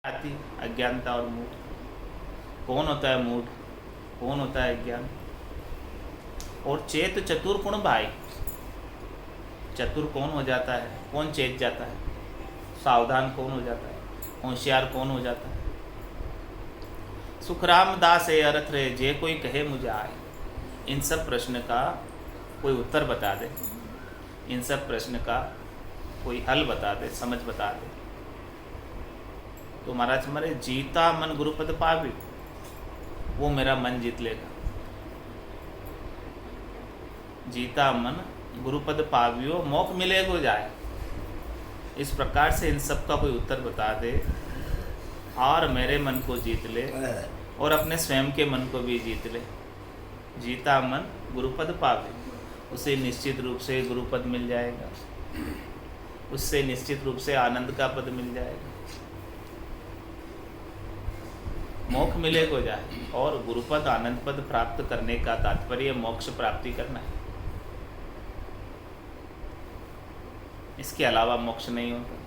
आती अज्ञानता और मूढ़। कौन होता है मूढ़, कौन होता है अज्ञान? और चेत चतुर गुण भाई। चतुर कौन हो जाता है, कौन चेत जाता है, सावधान कौन हो जाता है, होशियार कौन हो जाता है? सुखराम दास ए अर्थ रे जे कोई कहे मुझे आए। इन सब प्रश्न का कोई उत्तर बता दे, इन सब प्रश्न का कोई हल बता दे, समझ बता दे। तो महाराज हमारे जीता मन गुरुपद पावी, वो मेरा मन जीत लेगा। जीता मन गुरुपद पावियो मोक्ष मिलेगो जाए। इस प्रकार से इन सब का कोई उत्तर बता दे और मेरे मन को जीत ले और अपने स्वयं के मन को भी जीत ले। जीता मन गुरुपद पावे, उसे निश्चित रूप से गुरुपद मिल जाएगा, उससे निश्चित रूप से आनंद का पद मिल जाएगा, मोक्ष मिलेगो जाए। और गुरुपद आनंद पद प्राप्त करने का तात्पर्य मोक्ष प्राप्ति करना है, इसके अलावा मोक्ष नहीं होता।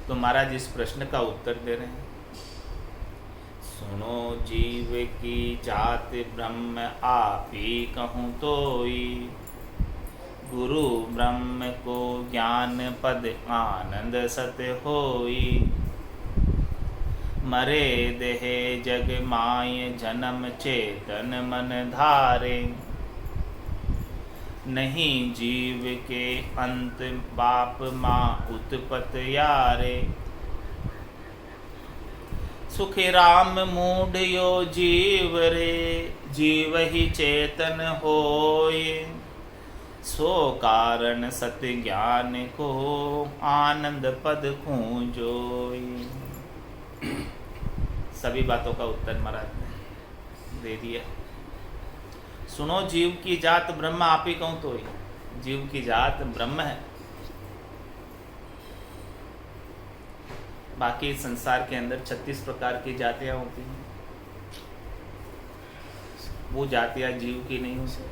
तो महाराज इस प्रश्न का उत्तर दे रहे हैं। सुनो जीव की जात ब्रह्म आप ही कहूँ तोई, गुरु ब्रह्म को ज्ञान पद आनंद सत होई। मरे देहे जग माय जन्म चेतन मन धारे, नहीं जीव के अंत बाप माँ उत्पत यारे। सुख राम मूढ़ यो जीव रे, जीव ही चेतन होय। सो कारण सत्य ज्ञान को आनंद पद खूंजोय। सभी बातों का उत्तर महाराज ने दे दिया। सुनो जीव की जात ब्रह्म आप ही कहूँ तो ही। जीव की जात ब्रह्म है। बाकी संसार के अंदर 36 प्रकार की जातियां होती हैं, वो जातियां जीव की नहीं होती,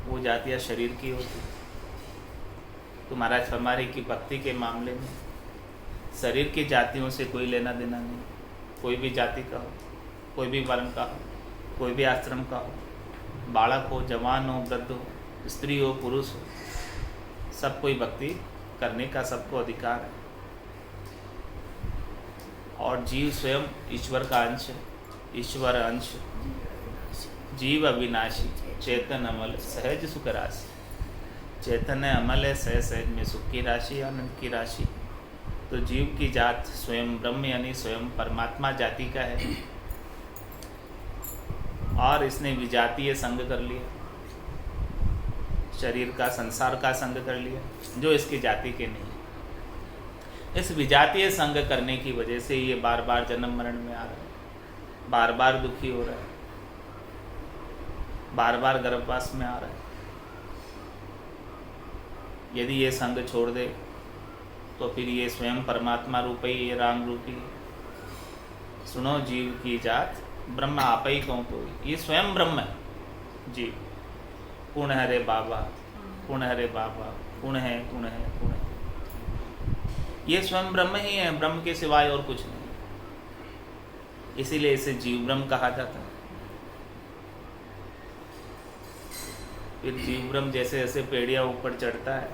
वो जातियां शरीर की होती। तो महाराज फरमारे कि भक्ति के मामले में शरीर की जातियों से कोई लेना देना नहीं। कोई भी जाति का हो, कोई भी वर्ण का हो, कोई भी आश्रम का हो, बालक हो, जवान हो, वृद्ध हो, स्त्री हो, पुरुष हो, सब कोई भक्ति करने का सबको अधिकार है। और जीव स्वयं ईश्वर का अंश है, ईश्वर अंश। जीव अविनाशी चेतन अमल सहज सुख राशि। चैतन्य अमल है, सहज सहज में सुख की राशि, आनंद की राशि। तो जीव की जात स्वयं ब्रह्म यानी स्वयं परमात्मा जाति का है। और इसने विजातीय संग कर लिया, शरीर का, संसार का संग कर लिया, जो इसकी जाति के नहीं। इस विजातीय संग करने की वजह से ये बार बार जन्म मरण में आ रहा है, बार बार दुखी हो रहा है, बार बार गर्भवास में आ रहा है। यदि ये संग छोड़ दे तो फिर ये स्वयं परमात्मा रूप ही, ये राम रूपी। सुनो जीव की जात ब्रह्म आप ही कहूँ तो ये स्वयं ब्रह्म है। जीव पुण्य हरे बाबा, पुण्य हरे बाबा, पुण्य है, पुण्य है, पुण्य है। ये स्वयं ब्रह्म ही है, ब्रह्म के सिवाय और कुछ नहीं। इसीलिए इसे जीव ब्रह्म कहा जाता है। फिर जीव ब्रह्म जैसे जैसे पेड़िया ऊपर चढ़ता है,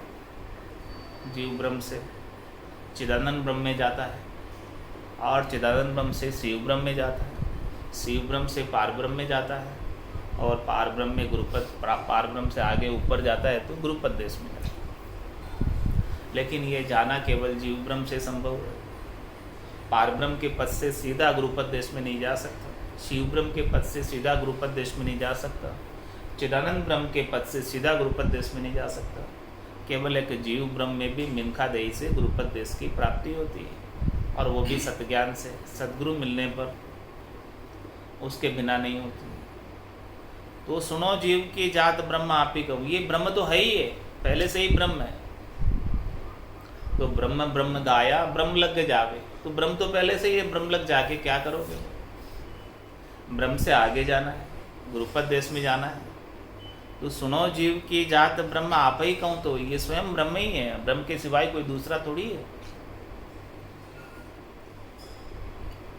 जीव ब्रह्म से चिदानंद ब्रह्म में जाता है, और चिदानंद ब्रह्म से शिव ब्रह्म में जाता है, शिव ब्रह्म से पार ब्रह्म में जाता है, और पार ब्रह्म में गुरुपद, पार ब्रह्म से आगे ऊपर जाता है तो गुरुपद देश में जाता है। लेकिन ये जाना केवल जीव ब्रह्म से संभव है। पार ब्रह्म के पद से सीधा गुरुपद देश में नहीं जा सकता, शिव ब्रह्म के पद से सीधा गुरुपद देश में नहीं जा सकता, चिदानंद ब्रह्म के पद से सीधा गुरुपद देश में नहीं जा सकता। केवल एक जीव ब्रह्म में भी मिनखा देही से गुरुपद देश की प्राप्ति होती है, और वो भी सतज्ञान से, सद्गुरु मिलने पर, उसके बिना नहीं होती। तो सुनो जीव की जात ब्रह्म आप ही कहूँ। ये ब्रह्म तो है ही है, पहले से ही ब्रह्म है। तो ब्रह्म ब्रह्म गाया ब्रह्म लग जावे। तो ब्रह्म तो पहले से ही है, ब्रह्म लग जाके क्या करोगे? ब्रह्म से आगे जाना है, गुरुपद देश में जाना है। तो सुनो जीव की जात ब्रह्म आप ही कहूँ तो ये स्वयं ब्रह्म ही है, ब्रह्म के सिवाय कोई दूसरा थोड़ी है।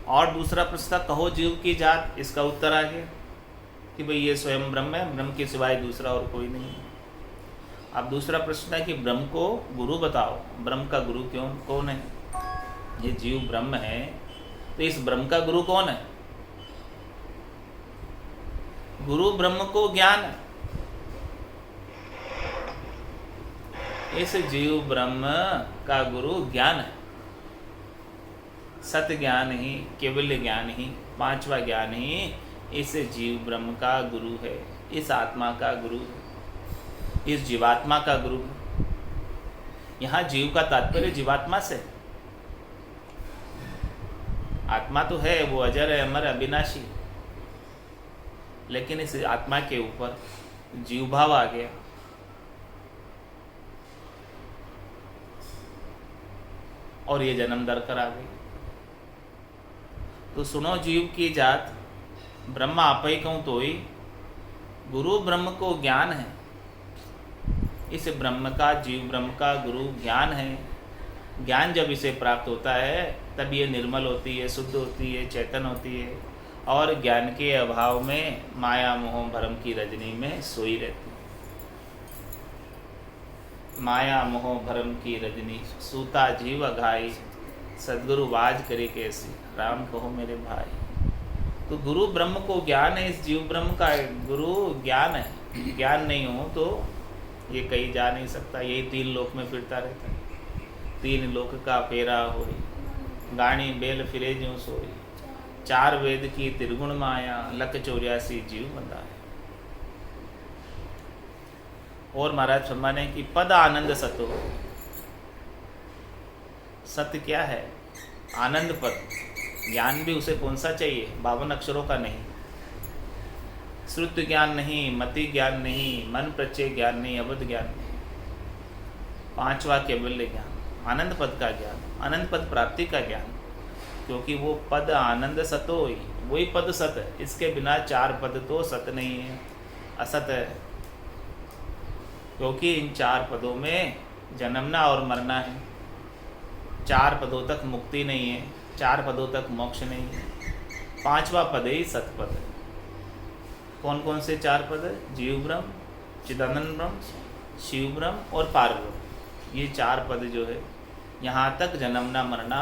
और दूसरा प्रश्न था कहो जीव की जात, इसका उत्तर आ गया कि भाई ये स्वयं ब्रह्म है, ब्रह्म के सिवाय दूसरा और कोई नहीं है। अब दूसरा प्रश्न है कि ब्रह्म को गुरु बताओ, ब्रह्म का गुरु कौन है? ये जीव ब्रह्म है तो इस ब्रह्म का गुरु कौन है? गुरु ब्रह्म को ज्ञान है। इस जीव ब्रह्म का गुरु ज्ञान है, सत्य ज्ञान ही, केवल ज्ञान ही, पांचवा ज्ञान ही इस जीव ब्रह्म का गुरु है, इस आत्मा का गुरु है, इस जीवात्मा का गुरु है। यहाँ जीव का तात्पर्य जीवात्मा से, आत्मा तो है, वो अजर है, अमर, अविनाशी, लेकिन इस आत्मा के ऊपर जीव भाव आ गया। और ये जन्म दर कर आ गई। तो सुनो जीव की जात, ब्रह्म आप ही कहूँ तो ही, गुरु ब्रह्म को ज्ञान है। इस ब्रह्म का, जीव ब्रह्म का गुरु ज्ञान है। ज्ञान जब इसे प्राप्त होता है तब ये निर्मल होती है, शुद्ध होती है, चेतन होती है, और ज्ञान के अभाव में माया मोह भरम की रजनी में सोई रहती है। माया मोह भरम की रजनी सूता जीव अघाई, सदगुरु बाज करे कैसी, राम कहो मेरे भाई। तो गुरु ब्रह्म को ज्ञान है, इस जीव ब्रह्म का गुरु ज्ञान है। ज्ञान नहीं हो तो ये कहीं जा नहीं सकता, यही तीन लोक में फिरता रहता है। तीन लोक का फेरा होई, गाणी बेल फिरे ज्यों सोई, चार वेद की त्रिगुण माया, लक 84 जीव बंधा है। और महाराज फरमाने की पद आनंद सतो, सत्य क्या है? आनंद पद। ज्ञान भी उसे कौन सा चाहिए? 52 अक्षरों का नहीं, श्रुत ज्ञान नहीं, मति ज्ञान नहीं, मन प्रत्यय ज्ञान नहीं, अबध ज्ञान नहीं, पांचवा केवल्य ज्ञान, आनंद पद का ज्ञान, आनंद पद प्राप्ति का ज्ञान। क्योंकि वो पद आनंद सतो ही, वही पद सत है। इसके बिना चार पद तो सत नहीं है, असत है। क्योंकि इन चार पदों में जन्मना और मरना है, चार पदों तक मुक्ति नहीं है, चार पदों तक मोक्ष नहीं है। पांचवा पद ही सतपद है। कौन कौन से चार पद है? जीव ब्रह्म, चिदानंद ब्रह्म, शिव ब्रह्म और पार ब्रह्म। ये चार पद जो है, यहाँ तक जन्मना मरना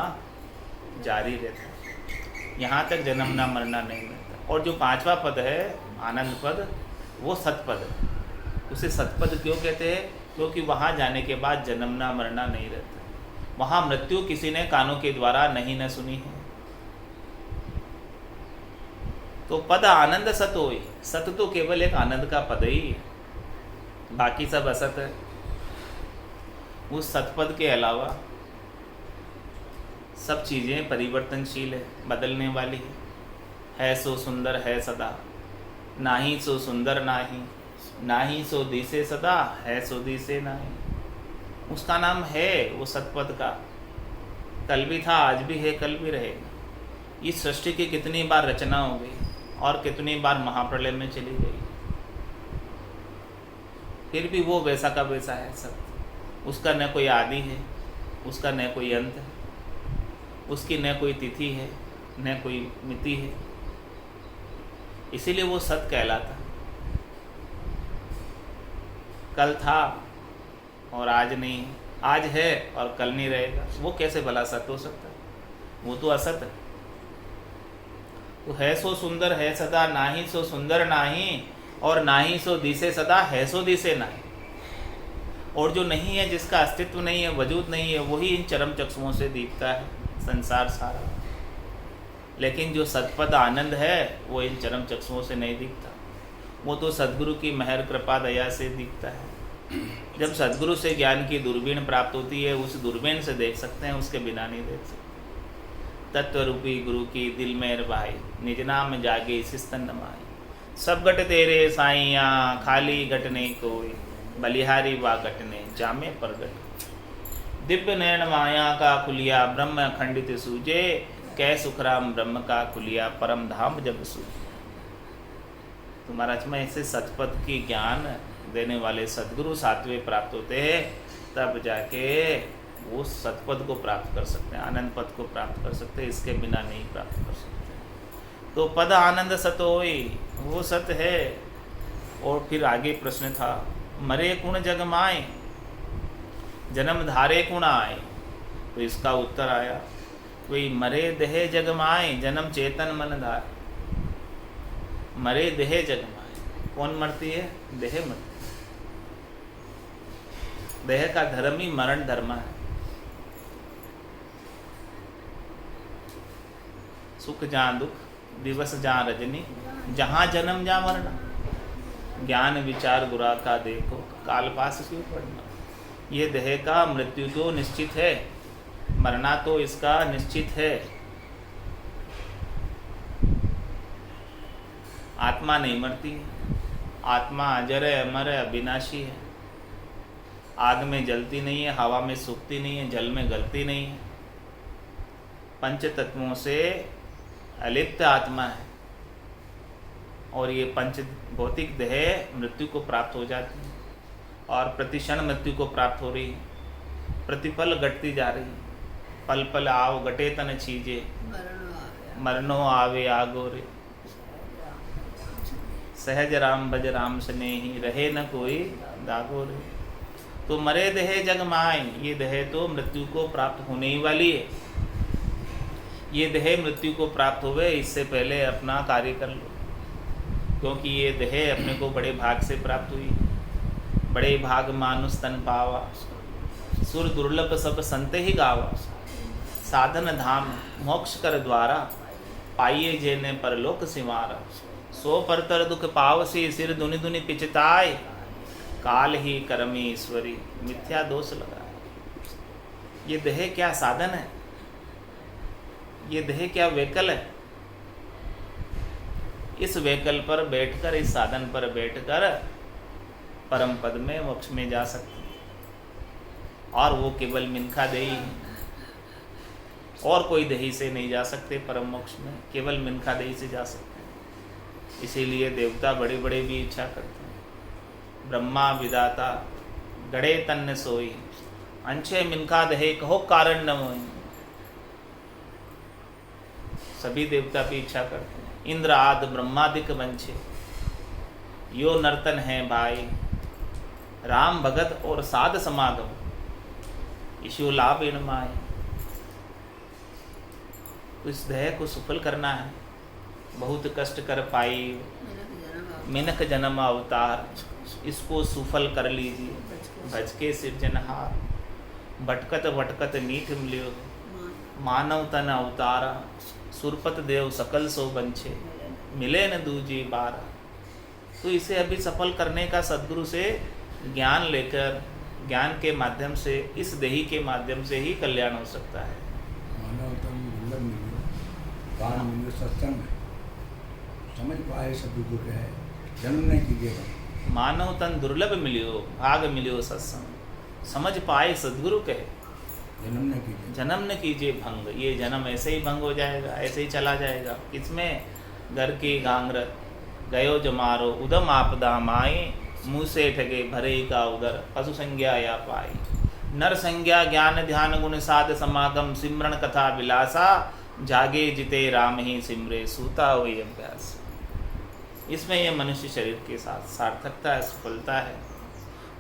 जारी रहता है, यहाँ तक जन्मना मरना नहीं रहता। और जो पांचवा पद है आनंद पद, वो सतपद है। उसे सतपद क्यों कहते हैं? क्योंकि वहाँ जाने के बाद जन्मना मरना नहीं रहता, वहाँ मृत्यु किसी ने कानों के द्वारा नहीं न सुनी है। तो पद आनंद सत होई, सत तो केवल एक आनंद का पद ही है, बाकी सब असत है। उस सतपद के अलावा सब चीज़ें परिवर्तनशील है, बदलने वाली है सो सुंदर है सदा, नाही सो सुंदर नाही, नाही सो दिसे सदा, है सो दिसे नाही। उसका नाम है वो सतपद का, कल भी था, आज भी है, कल भी रहेगा। इस सृष्टि की कितनी बार रचना हो गई और कितनी बार महाप्रलय में चली गई, फिर भी वो वैसा का वैसा है सत्य। उसका न कोई आदि है, उसका न कोई अंत है, उसकी न कोई तिथि है, न कोई मिति है, इसीलिए वो सत्य कहलाता। कल था और आज नहीं, आज है और कल नहीं रहेगा, वो कैसे भला सत्य हो सकता है? वो तो असत है। तो है सो सुंदर है सदा, नाही सो सुंदर नाही, और नाही सो दिसे सदा, है सो दिसे नाही। और जो नहीं है, जिसका अस्तित्व नहीं है, वजूद नहीं है, वही इन चरम चक्षुओं से दिखता है संसार सारा। लेकिन जो सतपद आनंद है वो इन चरम चक्षुओं से नहीं दिखता, वो तो सद्गुरु की महर कृपा दया से दिखता है। जब सद्गुरु से ज्ञान की दूरबीन प्राप्त होती है, उस दूरबीन से देख सकते हैं, उसके बिना नहीं देख सकते। तत्व रूपी गुरु की दिल मेहर भाई, निज नाम जागे सिस्तन नमाई, सब गट तेरे साइया, खाली गटने कोई, बलिहारी वा गटने जामे प्रगट। दिव्य नयन माया का खुलिया, ब्रह्म खंडित सूझे, कै सुखराम ब्रह्म का खुलिया, परम धाम जब सूझे। तुम्हारा में ऐसे सतपथ की ज्ञान देने वाले सद्गुरु सातवें प्राप्त होते हैं, तब जाके वो सतपद को प्राप्त कर सकते हैं, आनंद पद को प्राप्त कर सकते हैं, इसके बिना नहीं प्राप्त कर सकते। तो पद आनंद सत होई, वो सत है। और फिर आगे प्रश्न था, मरे कुण जग माए, जन्म धारे कुण आए। तो इसका उत्तर आया, वही मरे देहे जग माए, जन्म चेतन मन धार। मरे देहे जग माए, कौन मरती है? देह मरती है। देह का धर्म ही मरण धर्म है। सुख जहाँ दुख, दिवस जहाँ रजनी, जहाँ जन्म जहाँ मरना। ज्ञान विचार गुरा का देखो, काल पास क्यों पढ़ना। ये देह का मृत्यु तो निश्चित है, मरना तो इसका निश्चित है। आत्मा नहीं मरती है, आत्मा अजर है, अमर है, अविनाशी है। आग में जलती नहीं है, हवा में सूखती नहीं है, जल में गलती नहीं है। पंच तत्वों से अलिप्त आत्मा है। और ये पंच भौतिक देह मृत्यु को प्राप्त हो जाती है, और प्रतिक्षण मृत्यु को प्राप्त हो रही है। प्रतिपल घटती जा रही है। पल पल आओ घटे तन छीजे, मरनो आवे आगोरे। सहज राम भज राम स्नेही, रहे न कोई दागोरे। तो मरे देह जग माए, ये देह तो मृत्यु को प्राप्त होने ही वाली है। ये देह मृत्यु को प्राप्त होवे, इससे पहले अपना कार्य कर लो, क्योंकि ये देह अपने को बड़े भाग से प्राप्त हुई। बड़े भाग मानुष तन पावा, सुर दुर्लभ सब संत ही गावा। साधन धाम मोक्ष कर द्वारा, पाइये जेने परलोक सिवारा। सो परतर दुख पावसी, सिर दुनि दुनि पिचताय। काल ही करमी ईश्वरी, मिथ्या दोष लगा। ये देह क्या साधन है, ये देह क्या वेकल है। इस वेकल पर बैठकर, इस साधन पर बैठकर परम पद में, मोक्ष में जा सकते हैं। और वो केवल मिनखा देही है, और कोई देही से नहीं जा सकते परम मोक्ष में, केवल मिनखा देही से जा सकते हैं। इसीलिए देवता बड़े बड़े भी इच्छा करते हैं। ब्रह्मा विदाता गड़े तन्न सोई, अंशे मिनखा दहे कहो कारण न मोई। सभी देवता भी इच्छा करते हैं। इंद्र आदि ब्रह्मादिक वंशे, यो नर्तन है भाई। राम भगत और साध समागम, ईशु लाभ इन माए। तो इस देह को सफल करना है, बहुत कष्ट कर पाई मिनक जन्म अवतार। इसको सुफल कर लीजिए, भज के सिरजनहार। भटकत भटकत मीठ मिलियो, मानव तन अवतारा। सुरपत देव सकल सो बंछे, मिले न दूजी बार। तो इसे अभी सफल करने का सद्गुरु से ज्ञान लेकर, ज्ञान के माध्यम से, इस देही के माध्यम से ही कल्याण हो सकता है। मानव तन दुर्लभ मिलियो, ज्ञान मिलियो सत्संग, समझ पाए सदगुरु है, जन्म नहीं कीजिएगा। मानव तन दुर्लभ मिलियो, भाग मिलियो सत्संग। समझ पाए सदगुरु कहे, जन्म न कीजिए भंग। ये जन्म ऐसे ही भंग हो जाएगा, ऐसे ही चला जाएगा। किसमें? घर की गांगरत गयो जमारो, उदम आपदा माई। मुँह से ठगे भरे का उदर, पशु संज्ञा या पाई। नर संज्ञा ज्ञान ध्यान गुण साध समागम, सिमरण कथा विलासा। जागे जिते राम ही सिमरे, सूता हुई अभ्यास। इसमें यह मनुष्य शरीर के साथ सार्थकता है, सफलता है।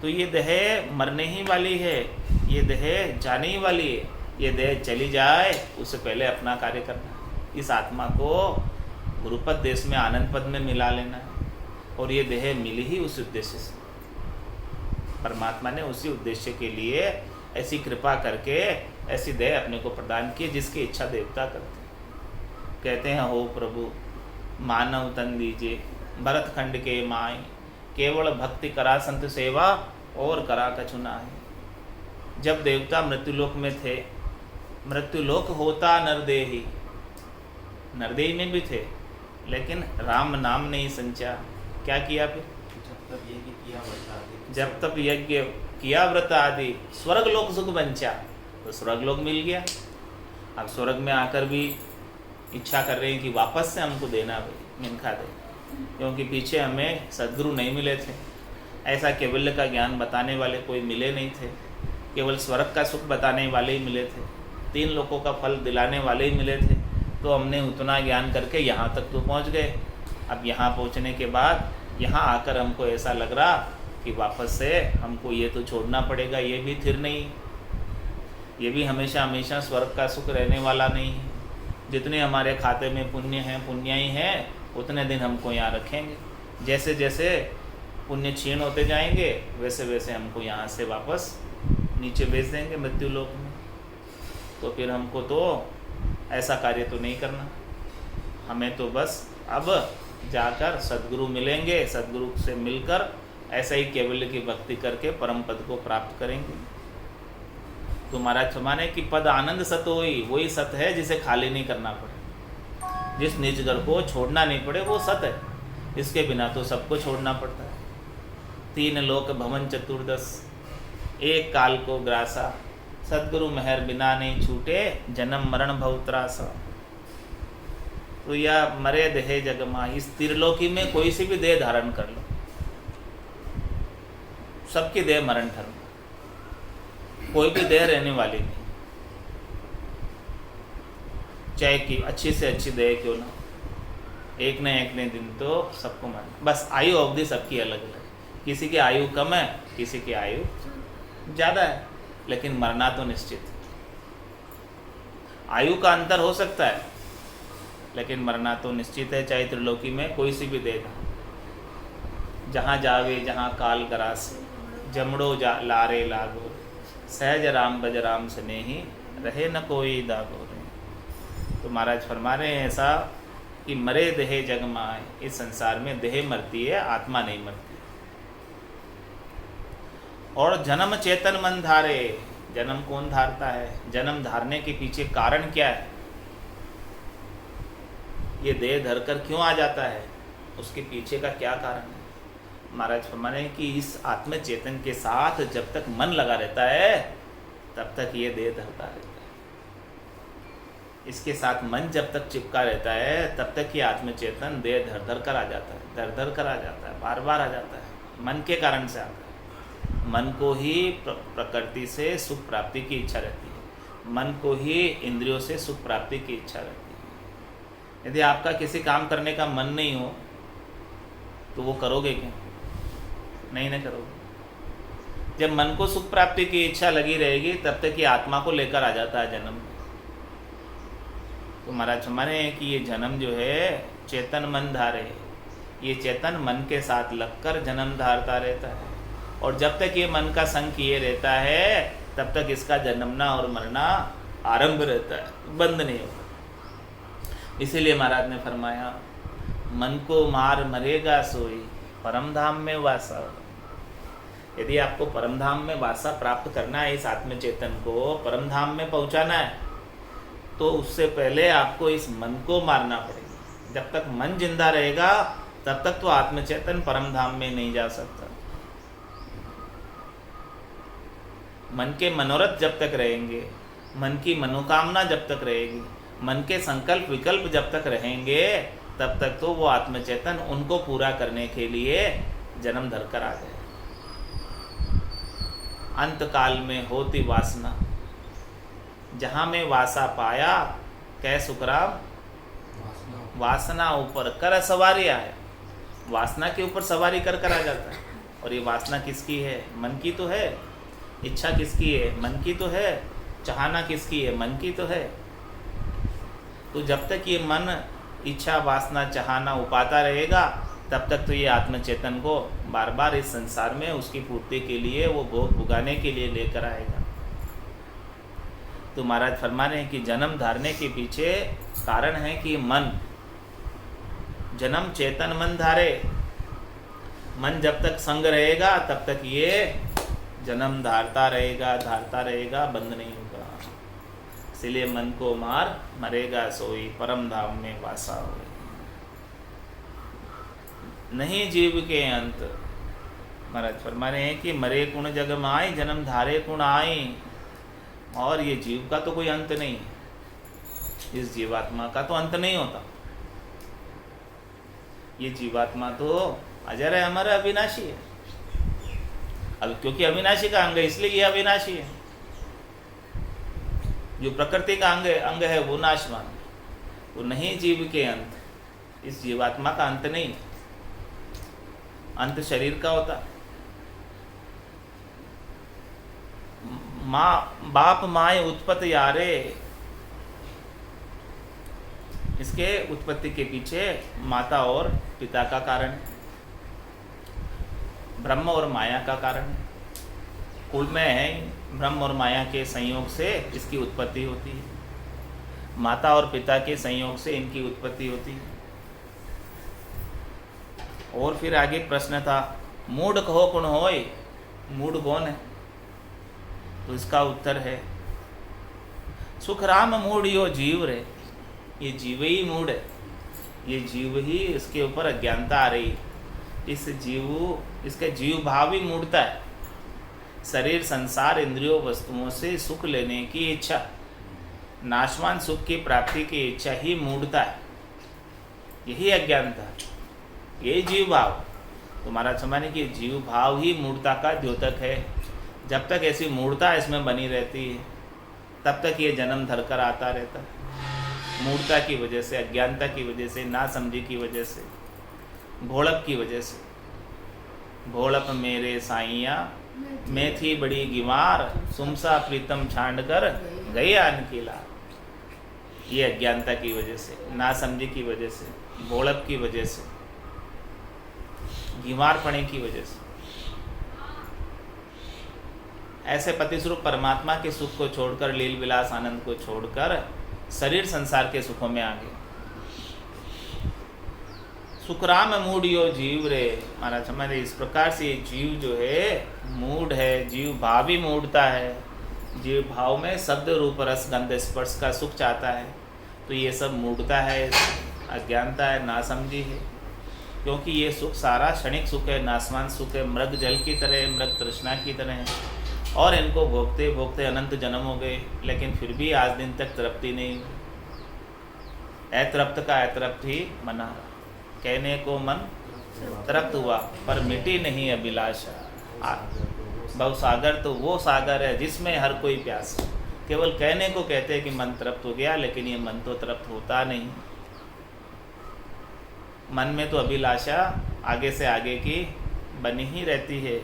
तो ये देह मरने ही वाली है, ये देह जाने ही वाली है। ये देह चली जाए उससे पहले अपना कार्य करना है। इस आत्मा को गुरुपद देश में आनंद पद में मिला लेना है। और ये देह मिली ही उस उद्देश्य से, परमात्मा ने उसी उद्देश्य के लिए ऐसी कृपा करके ऐसी देह अपने को प्रदान की जिसकी इच्छा देवता करते हैं। कहते हैं, हो प्रभु मानव तन दीजिए, भरत खंड के माए। केवल भक्ति करा संत सेवा, और करा कछु नाहि। जब देवता मृत्युलोक में थे, मृत्युलोक होता नरदेही, नरदेही में भी थे, लेकिन राम नाम नहीं संचा। क्या किया फिर? जब तक यज्ञ किया व्रत आदि, स्वर्ग लोक सुख बंचा। तो स्वर्ग लोक मिल गया। अब स्वर्ग में आकर भी इच्छा कर रहे हैं कि वापस से हमको देना भाई, मिनखा दे, क्योंकि पीछे हमें सद्गुरु नहीं मिले थे, ऐसा केवल्य का ज्ञान बताने वाले कोई मिले नहीं थे। केवल स्वर्ग का सुख बताने वाले ही मिले थे, 3 लोकों का फल दिलाने वाले ही मिले थे, तो हमने उतना ज्ञान करके यहाँ तक तो पहुँच गए। अब यहाँ पहुँचने के बाद यहाँ आकर हमको ऐसा लग रहा कि वापस से हमको ये तो छोड़ना पड़ेगा, ये भी थिर नहीं, ये भी हमेशा हमेशा स्वर्ग का सुख रहने वाला नहीं है। जितने हमारे खाते में पुण्य हैं, पुण्याई हैं, उतने दिन हमको यहाँ रखेंगे। जैसे जैसे पुण्य क्षीण होते जाएंगे वैसे वैसे हमको यहाँ से वापस नीचे भेज देंगे मृत्यु लोक में। तो फिर हमको तो ऐसा कार्य तो नहीं करना, हमें तो बस अब जाकर सद्गुरु मिलेंगे, सद्गुरु से मिलकर ऐसा ही केवल्य की भक्ति करके परम पद को प्राप्त करेंगे। तो महाराज फरमाने कि पद आनंद सत होई, वही सत है जिसे खाली नहीं करना पड़े, जिस निज घर को छोड़ना नहीं पड़े, वो सत है। इसके बिना तो सबको छोड़ना पड़ता है। 3 लोक भवन चतुर्दश, एक काल को ग्रासा, सद्गुरु मेहर बिना नहीं छूटे, जन्म मरण भव त्रासा। तो या मरे देह जगमा, इस त्रिलोकी में कोई सी भी देह धारण कर लो, सबकी देह मरण धर्म, कोई भी देह रहने वाली नहीं, चाहे कि अच्छी से अच्छी देह क्यों ना, एक न एक दिन तो सबको मरना। बस आयु अवधि सबकी अलग अलग, किसी की आयु कम है, किसी की आयु ज़्यादा है, लेकिन मरना तो निश्चित है। आयु का अंतर हो सकता है लेकिन मरना तो निश्चित है, चाहे त्रिलोकी में कोई सी भी देगा। जहाँ जावे जहाँ काल गरास, जमड़ो जा लारे लागो, सहज राम बज राम स्नेही, रहे न कोई दागो रे। तो महाराज फरमा रहे हैं ऐसा कि मरे देह जग माए, इस संसार में देह मरती है, आत्मा नहीं मरती। और जन्म चेतन मन धारे, जन्म कौन धारता है, जन्म धारने के पीछे कारण क्या है, ये देह धरकर क्यों आ जाता है, उसके पीछे का क्या कारण है। महाराज फरमाने कि इस आत्म चेतन के साथ जब तक मन लगा रहता है तब तक ये देह धरता रहता है। इसके साथ मन जब तक चिपका रहता है तब तक ये आत्म चेतन देह धर धर कर आ जाता है, धर धर कर आ जाता है, बार बार आ जाता है, मन के कारण से आता है। मन को ही प्रकृति से सुख प्राप्ति की इच्छा रहती है, मन को ही इंद्रियों से सुख प्राप्ति की इच्छा रहती है। यदि आपका किसी काम करने का मन नहीं हो तो वो करोगे क्या, नहीं ना करोगे। जब मन को सुख प्राप्ति की इच्छा लगी रहेगी तब तक ये आत्मा को लेकर आ जाता है जन्म। तो महाराज हमारे हैं कि ये जन्म जो है चेतन मन धारे, ये चेतन मन के साथ लगकर जन्म धारता रहता है, और जब तक ये मन का संग किए रहता है तब तक इसका जन्मना और मरना आरंभ रहता है, बंद नहीं होता। इसीलिए महाराज ने फरमाया मन को मार मरेगा सोई, परम धाम में वासा। यदि आपको परम धाम में वासा प्राप्त करना है, इस आत्म चेतन को परम धाम में पहुंचाना है, तो उससे पहले आपको इस मन को मारना पड़ेगा। जब तक मन जिंदा रहेगा तब तक तो आत्म चेतन परम धाम में नहीं जा सकता। मन के मनोरथ जब तक रहेंगे, मन की मनोकामना जब तक रहेगी, मन के संकल्प विकल्प जब तक रहेंगे, तब तक तो वो आत्म चेतन उनको पूरा करने के लिए जन्म धरकर आ गए। अंत काल में होती वासना, जहाँ में वासा पाया, कै सुखराम वासना ऊपर कर सवारी आया। वासना के ऊपर सवारी कर कर आ जाता है। और ये वासना किसकी है, मन की तो है। इच्छा किसकी है, मन की तो है। चाहना किसकी है, मन की तो है। तो जब तक ये मन इच्छा वासना चाहना उपाता रहेगा तब तक तो ये आत्म चेतन को बार बार इस संसार में उसकी पूर्ति के लिए, वो भोग भुगाने के लिए लेकर आएगा। तो महाराज फरमा रहे हैं कि जन्म धारने के पीछे कारण है कि मन, जन्म चेतन मन धारे। मन जब तक संग रहेगा तब तक ये जन्म धारता रहेगा, बंद नहीं होगा। इसलिए मन को मार मरेगा सोई, परम धाम में वासा होए। नहीं जीव के अंत। महाराज फरमा रहे हैं कि मरे कुण जग माई, जन्म धारे कुण आई। और ये जीव का तो कोई अंत नहीं है, इस जीवात्मा का तो अंत नहीं होता। ये जीवात्मा तो अजर है, अमर है, अविनाशी है। अब क्योंकि अविनाशी का अंग है इसलिए ये अविनाशी है। जो प्रकृति का अंग है वो नाशवान है, वो नहीं जीव के अंत, इस जीवात्मा का अंत नहीं, अंत शरीर का होता। माँ बाप माए उत्पत्ति यारे, इसके उत्पत्ति के पीछे माता और पिता का कारण है, ब्रह्म और माया का कारण है। कुल में है ब्रह्म और माया के संयोग से इसकी उत्पत्ति होती है, माता और पिता के संयोग से इनकी उत्पत्ति होती है। और फिर आगे प्रश्न था मूढ़ कहो कुण होय, मूढ़ कौन है? तो इसका उत्तर है सुख राम मूढ़ यो जीव रे, ये जीव ही मूढ़ है, ये जीव ही इसके ऊपर अज्ञानता आ रही है। इस जीव, इसका जीव भाव ही मूढ़ता है, शरीर संसार इंद्रियों वस्तुओं से सुख लेने की इच्छा, नाशवान सुख की प्राप्ति की इच्छा ही मूढ़ता है, यही अज्ञानता, यही जीव भाव। तुम्हारा समझने की जीव भाव ही मूढ़ता का द्योतक है। जब तक ऐसी मूढ़ता इसमें बनी रहती है तब तक ये जन्म धर कर आता रहता है, मूढ़ता की वजह से, अज्ञानता की वजह से, नासमझी की वजह से, भोड़प की वजह से। भोड़प मेरे साइया मैं थी बड़ी गिवार, सुमसा प्रीतम छांड कर गई अनकीला। ये अज्ञानता की वजह से, नासमझी की वजह से, भोड़प की वजह से, गिवारपणे की वजह से। ऐसे पतिस्वरूप परमात्मा के सुख को छोड़कर, लील विलास आनंद को छोड़कर शरीर संसार के सुखों में आ गए। सुखराम मूढ़ यो जीव रे, महाराज समझ इस प्रकार से ये जीव जो है मूढ़ है, जीव भाव ही मूढ़ता है। जीव भाव में शब्द रूप रस गंध स्पर्श का सुख चाहता है, तो ये सब मूढ़ता है, अज्ञानता है, नासमझी है। क्योंकि ये सुख सारा क्षणिक सुख है, नासवान सुख है, मृग जल की तरह है, मृग तृष्णा की तरह है, और इनको भोगते भोगते अनंत जन्म हो गए, लेकिन फिर भी आज दिन तक तृप्ति नहीं हुई। अतृप्त का अतृप्त ही मना, कहने को मन तृप्त हुआ पर मिटी नहीं अभिलाषा। भवसागर तो वो सागर है जिसमें हर कोई प्यास, केवल कहने को कहते हैं कि मन तृप्त हो गया, लेकिन ये मन तो तृप्त होता नहीं। मन में तो अभिलाषा आगे से आगे की बनी ही रहती है।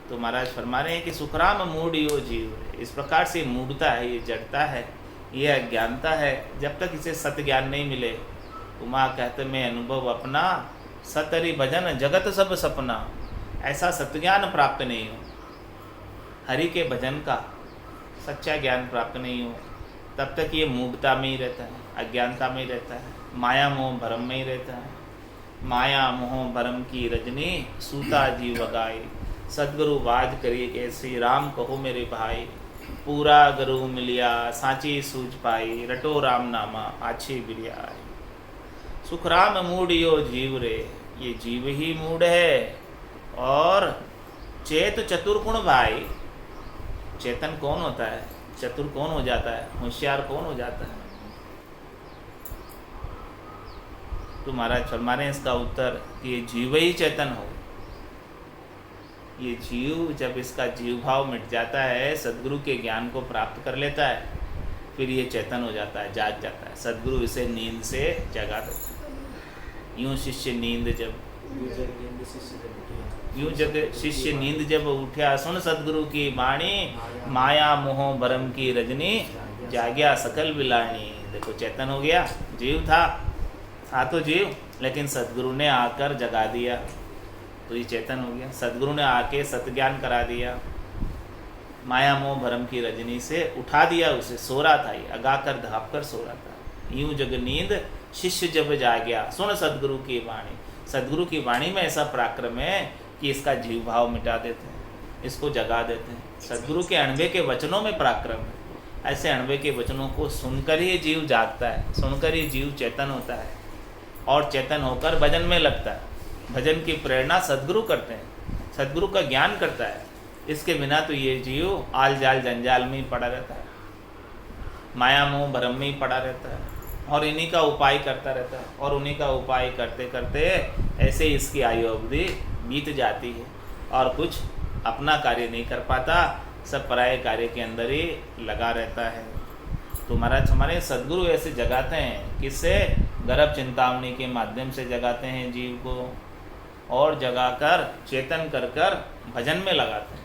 तो महाराज फरमा रहे हैं कि सुखराम मूढ़ यो जीव, इस प्रकार से मूढ़ता है, ये जड़ता है, ये अज्ञानता है। जब तक इसे सत्य ज्ञान नहीं मिले, उमा कहते मैं अनुभव अपना, सतरी भजन जगत सब सपना। ऐसा सत्य ज्ञान प्राप्त नहीं हो, हरि के भजन का सच्चा ज्ञान प्राप्त नहीं हो, तब तक ये मूढ़ता में ही रहता है, अज्ञानता में ही रहता है, माया मोह भरम में ही रहता है। माया मोह भरम की रजनी सूता जीव गाय, सदगुरु बाज करी के श्री राम कहो मेरे भाई। पूरा गुरु मिलिया सांची सूझ पाई, रटो राम नामा आछी बिरिया। सुख राम मूढ़ यो जीव रे, ये जीव ही मूढ़ है। और चेत चतुर गुण भाई, चेतन कौन होता है, चतुर कौन हो जाता है, होशियार कौन हो जाता है? तो महाराज फरमा रहे हैं इसका उत्तर कि ये जीव ही चेतन हो। ये जीव जब इसका जीव भाव मिट जाता है, सद्गुरु के ज्ञान को प्राप्त कर लेता है, फिर ये चेतन हो जाता है, जाग जाता है। सद्गुरु इसे नींद से जगा देता है। यूं शिष्य नींद जब यूं जग शिष्य नींद जब उठा, सुन सद्गुरु की वाणी, माया मोह भरम की रजनी, जाग्या सकल बिलानी। देखो चेतन हो गया, जीव था तो जीव, लेकिन सद्गुरु ने आकर जगा दिया तो ये चेतन हो गया। सद्गुरु ने आके सत्ज्ञान करा दिया, माया मोह भरम की रजनी से उठा दिया उसे। सो रहा था ये, अगा कर धाप कर सो रहा था। यूं जग नींद शिष्य जब जाग्या, सुन सद्गुरु की वाणी। सद्गुरु की वाणी में ऐसा पराक्रम है कि इसका जीव भाव मिटा देते हैं, इसको जगा देते हैं। सद्गुरु के अणवे के वचनों में पराक्रम है। ऐसे अणवे के वचनों को सुनकर ही जीव जागता है, सुनकर ही जीव चेतन होता है, और चेतन होकर भजन में लगता है। भजन की प्रेरणा सद्गुरु करते हैं, सद्गुरु का ज्ञान करता है। इसके बिना तो ये जीव आल जाल जंजाल में ही पड़ा रहता है, माया मोह भरम में ही पड़ा रहता है, और इन्हीं का उपाय करता रहता है। और उन्हीं का उपाय करते करते ऐसे ही इसकी आयु अवधि बीत जाती है, और कुछ अपना कार्य नहीं कर पाता, सब पराये कार्य के अंदर ही लगा रहता है। तो महाराज हमारे सद्गुरु ऐसे जगाते हैं, किससे? गर्भ चिंतामणि के माध्यम से जगाते हैं जीव को, और जगाकर चेतन कर कर भजन में लगाते हैं,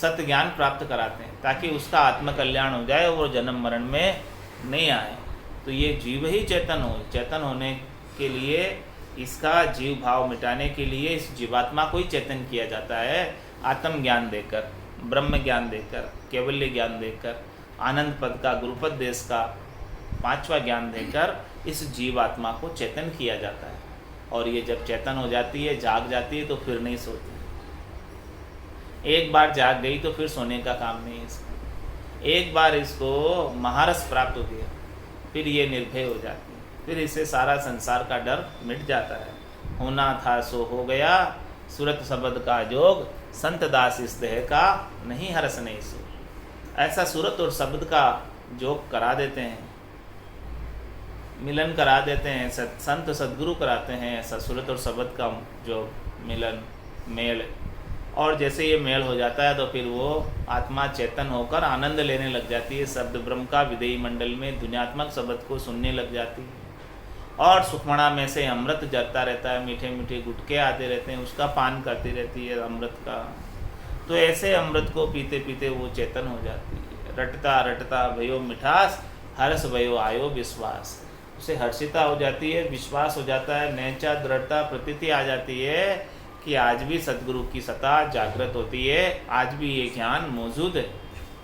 सत्य ज्ञान प्राप्त कराते हैं, ताकि उसका आत्मकल्याण हो जाए और वो जन्म मरण में नहीं आए। तो ये जीव ही चेतन हो, चेतन होने के लिए, इसका जीव भाव मिटाने के लिए इस जीवात्मा को ही चेतन किया जाता है, आत्म ज्ञान देकर, ब्रह्म ज्ञान देकर, कैवल्य ज्ञान देकर, आनंद पद का, गुरुपद देश का 5वां ज्ञान देकर इस जीवात्मा को चेतन किया जाता है। और ये जब चेतन हो जाती है, जाग जाती है, तो फिर नहीं सोती। एक बार जाग गई तो फिर सोने का काम नहीं है इसका। एक बार इसको महारस प्राप्त हो गया, फिर ये निर्भय हो जाती है, फिर इससे सारा संसार का डर मिट जाता है। होना था सो हो गया, सूरत शब्द का जोग, संत दास इस देह का, नहीं हरस नहीं सो। ऐसा सूरत और शब्द का जोग करा देते हैं, मिलन करा देते हैं, संत सद्गुरु कराते हैं ऐसा सूरत और शब्द का जो मिलन, मेल। और जैसे ये मेल हो जाता है तो फिर वो आत्मा चेतन होकर आनंद लेने लग जाती है, शब्द ब्रह्म का विदेही मंडल में ध्वन्यात्मक शब्द को सुनने लग जाती है, और सुखमणा में से अमृत जरता रहता है, मीठे मीठे गुटके आते रहते हैं, उसका पान करती रहती है अमृत का। तो ऐसे अमृत को पीते पीते वो चेतन हो जाती है। रटता रटता भयो मिठास, हर्ष भयो आयो विश्वास। उसे हर्षिता हो जाती है, विश्वास हो जाता है, नैचा दृढ़ता प्रतीति आ जाती है कि आज भी सद्गुरु की सत्ता जागृत होती है, आज भी ये ज्ञान मौजूद है,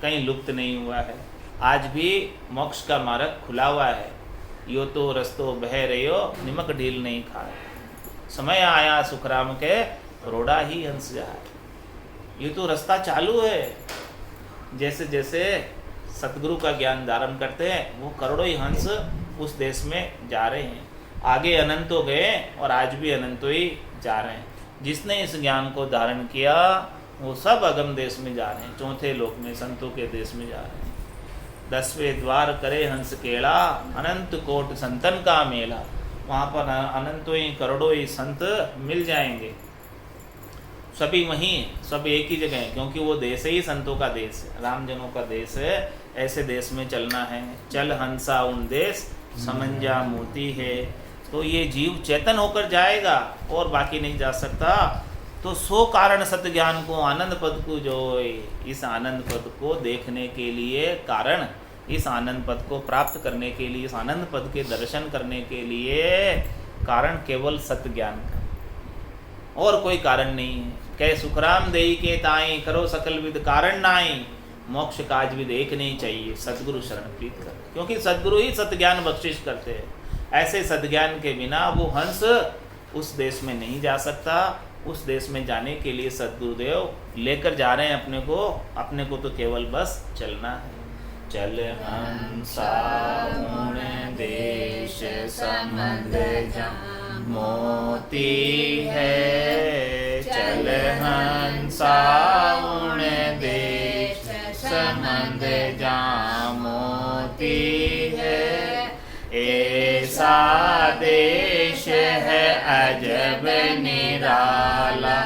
कहीं लुप्त नहीं हुआ है, आज भी मोक्ष का मार्ग खुला हुआ है। यो तो रस्तो बह रहो, निमक ढील नहीं खाए, समय आया सुखराम के, रोड़ा ही हंस जाए। ये तो रास्ता चालू है। जैसे जैसे सतगुरु का ज्ञान धारण करते हैं, वो करोड़ों ही हंस उस देश में जा रहे हैं। आगे अनंतो गए और आज भी अनंतो ही जा रहे हैं। जिसने इस ज्ञान को धारण किया वो सब अगम देश में जा रहे हैं, चौथे लोक में, संतों के देश में जा रहे हैं। 10वें द्वार करे हंस केला, अनंत कोट संतन का मेला। वहाँ पर अनंतों ही करोड़ों ही संत मिल जाएंगे, सभी वहीं, सब एक ही जगह है, क्योंकि वो देश ही संतों का देश है, रामजनों का देश है। ऐसे देश में चलना है। चल हंसा उन देश, समंजा मोती है। तो ये जीव चेतन होकर जाएगा और बाकी नहीं जा सकता। तो सो कारण सत्य ज्ञान को, आनंद पद को, जो इस आनंद पद को देखने के लिए कारण, इस आनंद पद को प्राप्त करने के लिए, इस आनंद पद के दर्शन करने के लिए कारण केवल सत्य ज्ञान का, और कोई कारण नहीं है। कह सुखराम देई के ताई, करो सकल विद कारण नाई। मोक्ष काज विद एक नहीं चाहिए, सद्गुरु शरण प्रीत कर, क्योंकि सद्गुरु ही सत्य ज्ञान बख्शिश करते हैं। ऐसे सद्ज्ञान के बिना वो हंस उस देश में नहीं जा सकता। उस देश में जाने के लिए सद्गुरुदेव लेकर जा रहे हैं अपने को तो केवल बस चलना है। चल हंसा उन देश समंद जहाँ मोती है। चल हंसा उन देश समंद जहाँ मोती है। ऐसा देश है अजब निराला,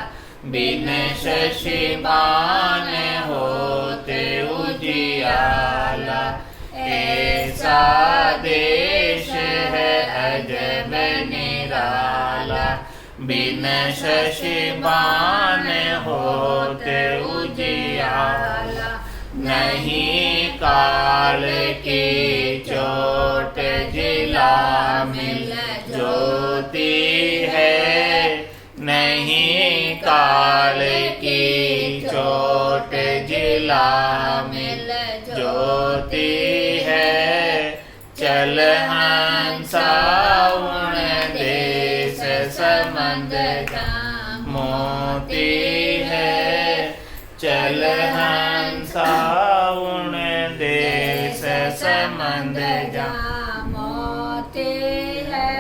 बिन शशिमान होते उजियाला। ऐसा देश है अजब निराला, बिन शशिमान होते उजियाला। नहीं काल की चोट जिला मिल ज्योति है। नहीं काल की चोट जिला मिल ज्योति है। चल हंसा उन देश समंद जहाँ मोती है। चल हंसा उन देश समंद जहाँ मोती है।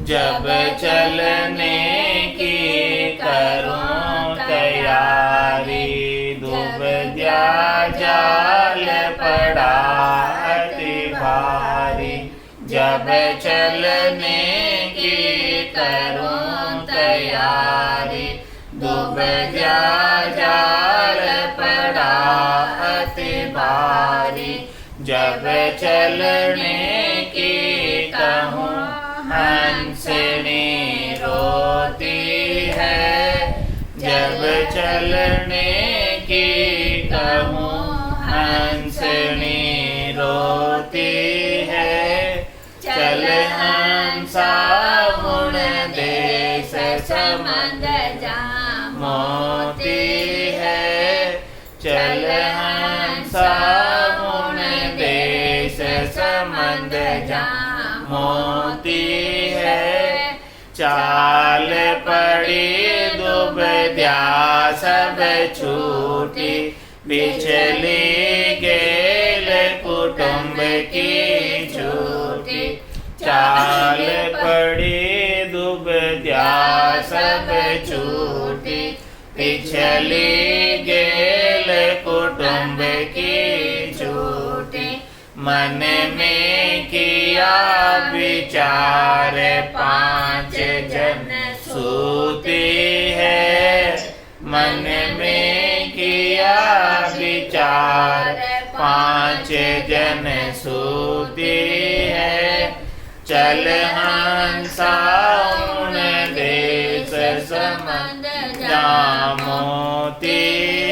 जब चलने की करूं तैयारी, डूब गया जाल पड़ा अति भारी। जब चलने की करूं तैयारी, डूब गया जाल पड़ा अति भारी। जब चलने की कहूँ हंसनी रोती है, जब चलने की कहूँ हंसनी रोती है। चल हंसा गुण देश समंद मोती है, चल हंसा गुण देश समंद मोती है। चाल पड़ी दुबद्या सब छूटी, बिछली गेल कुटुंब की छूटी। चाल पड़ी दुबद्या सब छूटी, पिछली गेल कुटुंब की छूटी। मन में किया विचार पांच जन सूती है, मन में किया विचार पांच जन सूती है। चल हंसा उन देश समंद मोती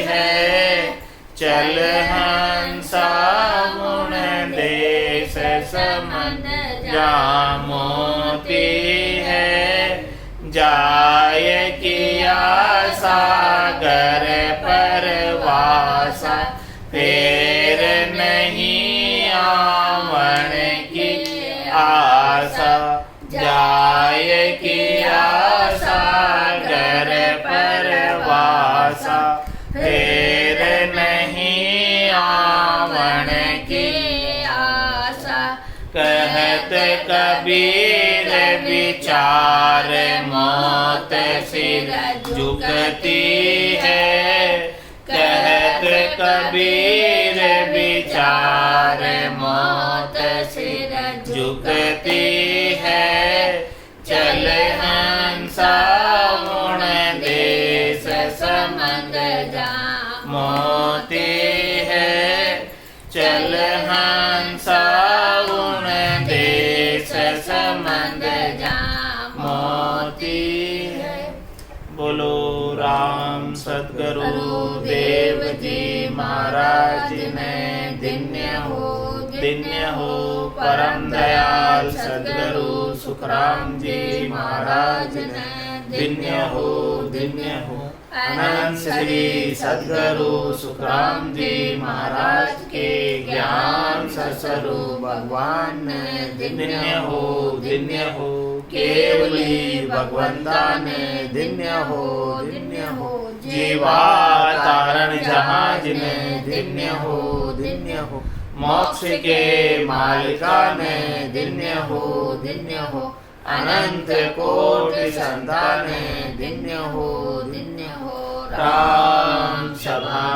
है, चल हंसा उन देश समंद मोती है। जाय किया सागर पर वासा, फेर नहीं आवन की आशा। जाय किया सागर पर वासा, फेर नहीं आवन की आशा। कहत कबीर विचार मौत सिर झुकती है, कहत कबीर विचार मौत सिर झुकती है। चल हंसा गुण देश समंद मोती है, चल हंसा गुण देश समंद मोती है। बोलो राम सद्गुरु देव जी महाराज ने धन्य हो परम दयाल सद्गुरु सुखराम जी महाराज ने धन्य हो। अनंत श्री सद्गुरु सुखराम जी महाराज के ज्ञान स्वरूप भगवान ने धन्य हो। केवली भगवंता ने धन्य हो। जीवा तारण जहाज ने धन्य हो। मोक्ष के मालिका ने धन्य हो। अनंत कोटि संतान धन्य हो। राम सभा